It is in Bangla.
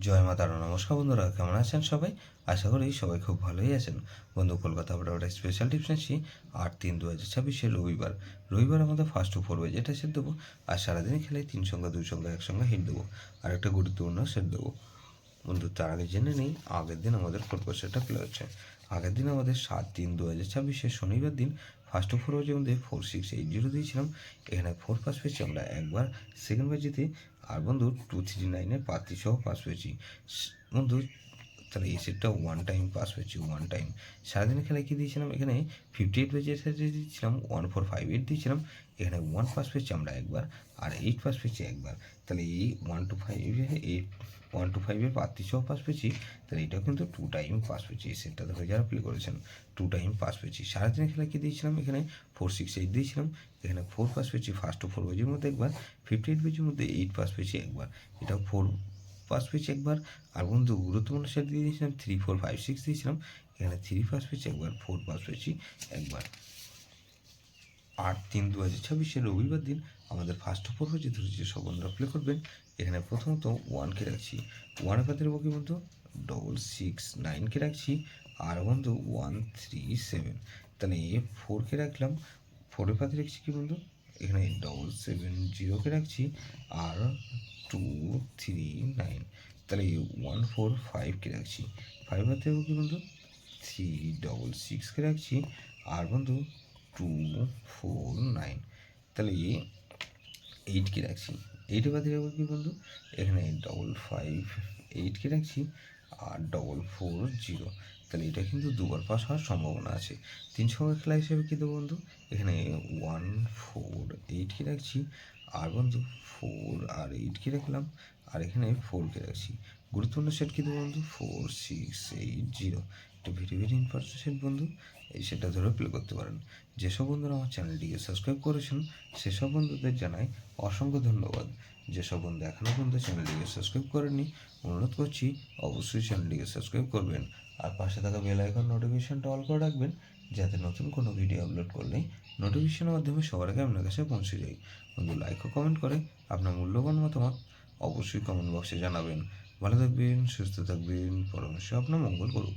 জয় মা তারা। নমস্কার বন্ধুরা, কেমন আছেন সবাই? আশা করি সবাই খুব ভালোই আছেন। বন্ধু, কলকাতা আমরা স্পেশাল টিপস নিচ্ছি 8/3/2026 রবিবার আমাদের ফার্স্ট টু ফোর এটা সেট দেবো। আর সারাদিন খেলে 3 সংখ্যা 2 সংখ্যা 1 সংখ্যা হিট দেবো। আর একটা গুরুত্বপূর্ণ সেট দেবো। বন্ধু, তার আগে জেনে নেই আগের দিন আমাদের ফোর সেটটা প্লে হচ্ছে। আগের দিন আমাদের 7/3/2026 শনিবার দিন ফার্স্ট টু ফোর বাজে মধ্যে 4680 দিয়েছিলাম। এখানে 4 পাস পেয়েছি আমরা একবার সেকেন্ড বাজিতে। আর বন্ধু 239-এর পাত্রী সহ পাস পেয়েছি বন্ধু। তাহলে এই সেটটা ওয়ান টাইম পাস পেয়েছি, ওয়ান টাইম। সারাদিনের খেলায় কী দিয়েছিলাম? এখানে 58 বাজে দিয়েছিলাম 1458 দিয়েছিলাম। এখানে 1 পাস পেয়েছি আমরা একবার, আর 8 পাস পেয়েছি একবার। তাহলে এই 1 to 5-এর পাত্রী সহ পাস পেয়েছি। তাহলে এটাও কিন্তু 2 টাইম পাস পেয়েছি। এই সেটটা ধরে যারা প্লে করেছেন 2 টাইম পাস পেয়েছি। সারাদিনের খেলায় কী দিয়েছিলাম? এখানে 468 দিয়েছিলাম। এখানে 4 পাস পেয়েছি ফার্স্ট টু ফোর বাজির মধ্যে একবার, 58 বাজির মধ্যে 8 পাস পেয়েছি একবার, এটাও 4 পাস পেয়েছি একবার। আর বন্ধু গুরুত্বপূর্ণ সেট দিয়ে দিয়েছিলাম 3-4-5-6 দিয়েছিলাম। এখানে 3 পাস পেয়েছি একবার, 4 পাস পেয়েছি একবার। 8/3/2026 রবিবার দিন আমাদের ফার্স্ট ফোর হয়েছে ধরেছে সব বন্ধুরা প্লে করবেন। এখানে প্রথমত 1কে রাখছি, 1-এর পাতে রাখবো কি বন্ধু 669কে রাখছি, আর বন্ধু 137। তাহলে 4কে রাখলাম, 4-এর পাতে রাখছি কি বন্ধু এখানে 770কে রাখছি, আর 239। তাহলে 145কে রাখছি, 5 হাতে রাখবো কি বন্ধু 366কে রাখছি, আর বন্ধু 249। তাহলে 8কে রাখছি, 8-এর বাদে রাখবো কি বন্ধু এখানে 558কে রাখছি, আর 440। তাহলে এটা কিন্তু দুবার পাস হওয়ার সম্ভাবনা আছে। 3 সংখ্যার খেলা হিসেবে কী দেবো বন্ধু এখানে 148কে রাখছি, আর বন্ধু 4 আর 8কে রাখলাম, আর এখানে 4কে রাখছি। গুরুত্বপূর্ণ সেট কী দেবো বন্ধু 4680। এটা ভেরি ভেরি ইম্পর্টেন্ট সেট বন্ধু, এই সেটটা ধরে প্লে করতে পারেন। যেসব বন্ধুরা আমার চ্যানেলটিকে সাবস্ক্রাইব করেছেন সেসব বন্ধুদের জানাই অসংখ্য ধন্যবাদ। যেসব বন্ধু এখনও পর্যন্ত চ্যানেলটিকে সাবস্ক্রাইব করেননি, অনুরোধ করছি অবশ্যই চ্যানেলটিকে সাবস্ক্রাইব করবেন, আর পাশে থাকা বেল আইকন নোটিফিকেশনটা অল করে রাখবেন, যাতে নতুন কোনো ভিডিও আপলোড করলেই নোটিফিকেশনের মাধ্যমে সবার আগে আপনার কাছে পৌঁছে যায়। বন্ধু, লাইক ও কমেন্ট করে আপনার মূল্যবান মতামত অবশ্যই কমেন্ট বক্সে জানাবেন। ভালো থাকবেন, সুস্থ থাকবেন, পরমেশ্বর আপনার মঙ্গল করুন।